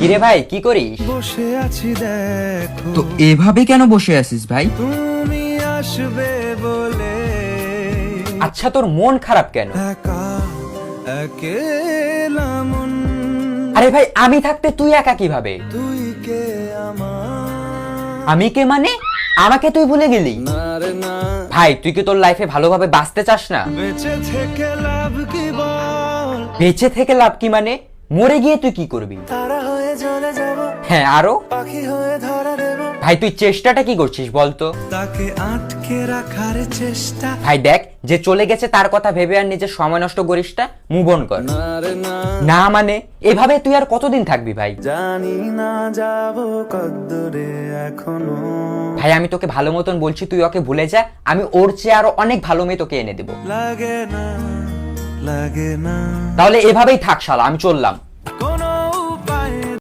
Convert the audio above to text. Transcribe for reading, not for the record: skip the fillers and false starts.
কিরে ভাই কি করিস? বসে আছি দেখো, তো এভাবে কেন বসে আছিস ভাই? তুমি আসবে বলে আচ্ছা তোর মন খারাপ কেন? একা একেলা মন, আরে ভাই আমি থাকতে তুই একা কিভাবে? তুই কে আমার, আমি কে মানে? আমাকে তুই ভুলে গেলি? না রে না, ভাই তুই কি তোর লাইফে ভালোভাবে বাঁচতে চাস না? বেঁচে থেকে লাভ কি বল, বেঁচে থেকে লাভ কি মানে? মরে গিয়ে তুই কি করবি? তারা হয়ে জ্বলে যাব, হ্যাঁ আরো? পাখি হয়ে ধরা দেব, ভাই তুই চেষ্টাটা কি করছিস বলতো? তাকে আটকে রাখার চেষ্টা, ভাই দেখ যে চলে গেছে তার কথা ভেবে আর নিজের সময় নষ্ট করিস না, মুভ অন কর। না রে না, না মানে এভাবে তুই আর কতদিন থাকবি ভাই? জানি না যাব কদ্দূরে এখনো, ভাই আমি তোকে ভালো মতন বলছি তুই ওকে ভুলে যা, আমি ওর চেয়ে আরো অনেক ভালো মেয়ে তোকে এনে দেবো। লাগে না লাগে না। তাহলে এভাবেই থাক শালা, আমি চললাম।